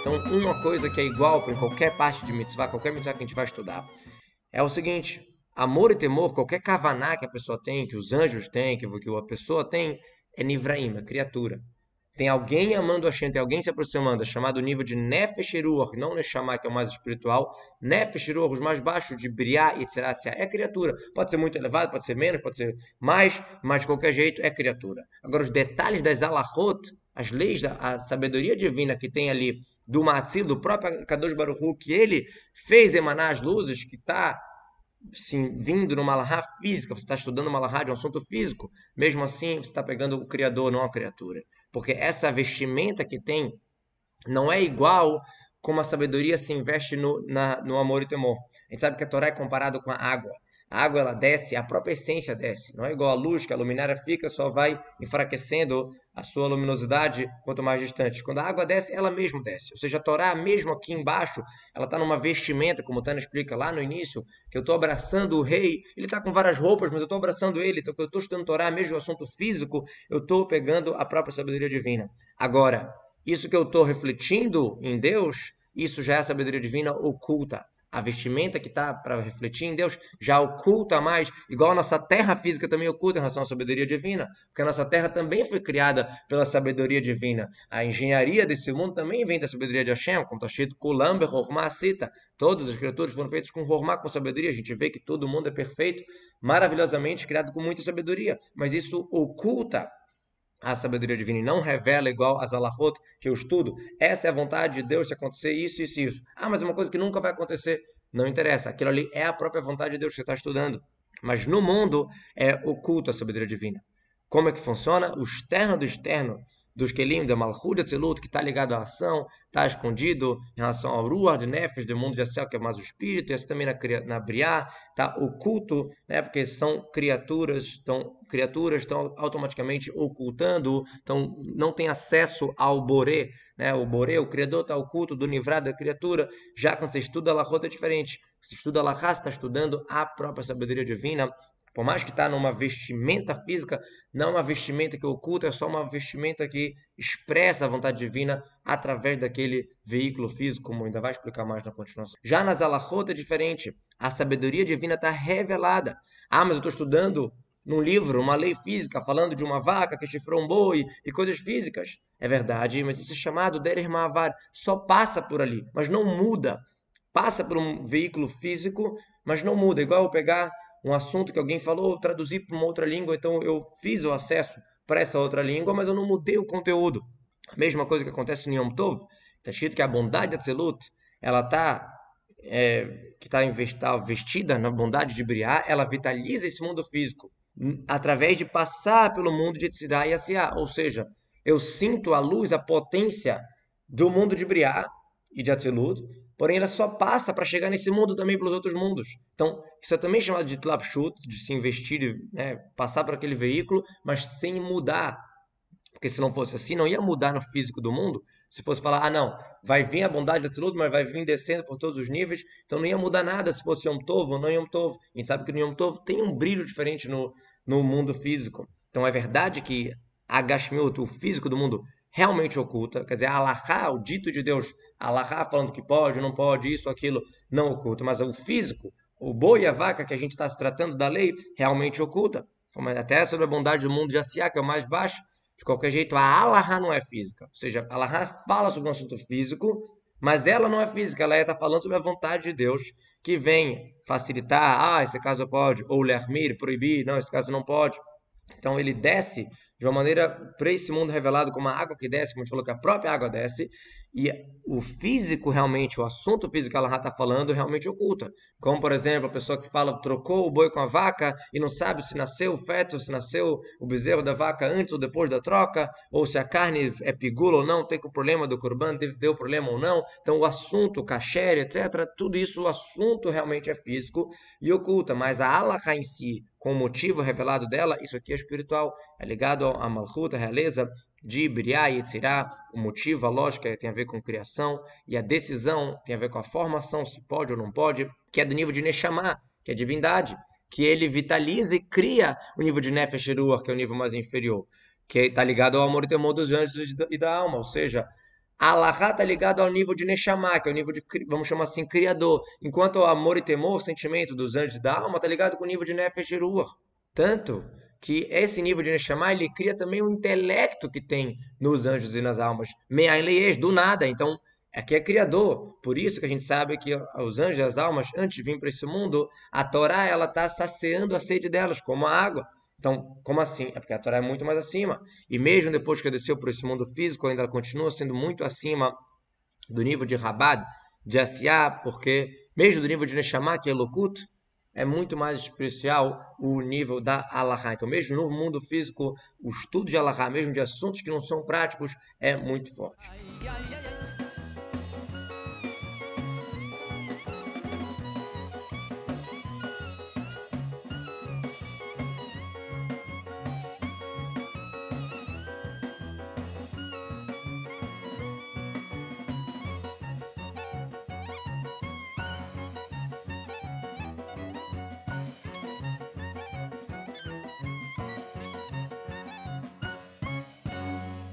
Então, uma coisa que é igual para qualquer parte de mitzvah, qualquer mitzvah que a gente vai estudar, é o seguinte: amor e temor, qualquer kavaná que a pessoa tem, que os anjos têm, que a pessoa tem, é nivraim, é criatura. Tem alguém amando a Hashem, tem alguém se aproximando, é chamado nível de Nefesh Ruach, não Neshama, que é o mais espiritual. Nefesh Ruach, os mais baixos, de Briá e Tzerasia, é criatura. Pode ser muito elevado, pode ser menos, pode ser mais, mas de qualquer jeito é criatura. Agora, os detalhes das alahot, as leis, a sabedoria divina que tem ali do Matzil, do próprio Kadosh Baruch Hu, que ele fez emanar as luzes, que está sim, vindo numa alahá física, você está estudando uma alahá de um assunto físico, mesmo assim você está pegando o Criador, não a criatura. Porque essa vestimenta que tem não é igual como a sabedoria se investe no amor e temor. A gente sabe que a Torá é comparada com a água. A água ela desce, a própria essência desce. Não é igual a luz, que a luminária fica, só vai enfraquecendo a sua luminosidade quanto mais distante. Quando a água desce, ela mesma desce. Ou seja, a Torá, mesmo aqui embaixo, ela está numa vestimenta, como o Tânia explica lá no início, que eu estou abraçando o rei. Ele está com várias roupas, mas eu estou abraçando ele. Então, quando eu estou estudando Torá, mesmo o assunto físico, eu estou pegando a própria sabedoria divina. Agora, isso que eu estou refletindo em Deus, isso já é a sabedoria divina oculta. A vestimenta que está para refletir em Deus já oculta mais, igual a nossa terra física também oculta em relação à sabedoria divina, porque a nossa terra também foi criada pela sabedoria divina. A engenharia desse mundo também vem da sabedoria de Hashem, como está escrito, Kulam Behormah Sita. Todas as criaturas foram feitas com Hormah, com sabedoria. A gente vê que todo mundo é perfeito, maravilhosamente criado com muita sabedoria, mas isso oculta a sabedoria divina e não revela igual as alahot que eu estudo. Essa é a vontade de Deus se acontecer isso, isso e isso. Ah, mas é uma coisa que nunca vai acontecer. Não interessa. Aquilo ali é a própria vontade de Deus que você está estudando. Mas no mundo é oculto a sabedoria divina. Como é que funciona? O externo do externo dos Kelim, da Malchut Atzilut, que está ligado à ação, está escondido em relação ao Ruach de Nefesh, do mundo de Acel, que é mais o espírito, esse também na Briá, está oculto, né, porque são criaturas estão automaticamente ocultando, então não tem acesso ao Boré, né, o Boré, o Criador está oculto do Nivrá da criatura. Já quando você estuda Alahot é diferente, você estuda Alahá, você está estudando a própria sabedoria divina. Por mais que está numa vestimenta física, não é uma vestimenta que oculta, é só uma vestimenta que expressa a vontade divina através daquele veículo físico, como ainda vai explicar mais na continuação. Já nas alahot é diferente. A sabedoria divina está revelada. Ah, mas eu estou estudando num livro, uma lei física, falando de uma vaca que chifrou um boi e coisas físicas. É verdade, mas isso é chamado Derer Ma'avar. Só passa por ali, mas não muda. Passa por um veículo físico, mas não muda. Igual eu pegar um assunto que alguém falou, traduzir para uma outra língua, então eu fiz o acesso para essa outra língua, mas eu não mudei o conteúdo. A mesma coisa que acontece no Yom Tov, está escrito que a bondade de Atzilut, ela está que está vestida na bondade de Briá, ela vitaliza esse mundo físico através de passar pelo mundo de Tzidá e Asiá, ou seja, eu sinto a luz, a potência do mundo de Briá e de Atzilut, porém ela só passa para chegar nesse mundo também pelos outros mundos. Então, isso é também chamado de tlapshut, de se investir, né, passar por aquele veículo, mas sem mudar. Porque se não fosse assim, não ia mudar no físico do mundo. Se fosse falar, ah não, vai vir a bondade de Atzilut, mas vai vir descendo por todos os níveis, então não ia mudar nada se fosse Yom Tov ou não Yom Tov. A gente sabe que no Yom Tov tem um brilho diferente no mundo físico. Então é verdade que a Gashmiut, o físico do mundo, realmente oculta, quer dizer, a Alahá, o dito de Deus, a Alahá falando que pode, não pode, isso, aquilo, não oculta, mas o físico, o boi e a vaca que a gente está se tratando da lei, realmente oculta. Até sobre a bondade do mundo de Asiá, que é o mais baixo, de qualquer jeito, a Alahá não é física, ou seja, a Alahá fala sobre um assunto físico, mas ela não é física, ela está falando sobre a vontade de Deus, que vem facilitar, esse caso pode, ou lermir, proibir, não, esse caso não pode. Então ele desce de uma maneira para esse mundo revelado como a água que desce, como a gente falou que a própria água desce, e o físico realmente, o assunto físico que ela está falando, realmente oculta. Como, por exemplo, a pessoa que fala, trocou o boi com a vaca e não sabe se nasceu o feto, se nasceu o bezerro da vaca antes ou depois da troca, ou se a carne é pigula ou não, tem o problema do corban, deu problema ou não. Então o assunto, o kasher, etc., tudo isso, o assunto realmente é físico e oculta, mas a halakha em si, com o motivo revelado dela, isso aqui é espiritual, é ligado a Malchut, a realeza de Briá e Yetzirá, o motivo, a lógica tem a ver com criação, e a decisão tem a ver com a formação, se pode ou não pode, que é do nível de Neshama, que é divindade, que ele vitaliza e cria o nível de Nefesh Ruach, que é o nível mais inferior, que está ligado ao amor e temor dos anjos e da alma, ou seja, A Alahá está ligado ao nível de Neshama, que é o nível de, vamos chamar assim, criador. Enquanto o amor e temor, o sentimento dos anjos e da alma, está ligado com o nível de Nefesh e Ruach. Tanto que esse nível de Neshama, ele cria também o intelecto que tem nos anjos e nas almas. Me'ain le'esh, do nada. Então, aqui é criador. Por isso que a gente sabe que os anjos e as almas, antes de vir para esse mundo, a Torá, ela está saciando a sede delas, como a água. Então, como assim? É porque a Torá é muito mais acima. E mesmo depois que desceu por esse mundo físico, ainda continua sendo muito acima do nível de Rabad, de Asiá, porque mesmo do nível de Neshama, que é Lokut, é muito mais especial o nível da Alahá. Então, mesmo no mundo físico, o estudo de Alahá, mesmo de assuntos que não são práticos, é muito forte.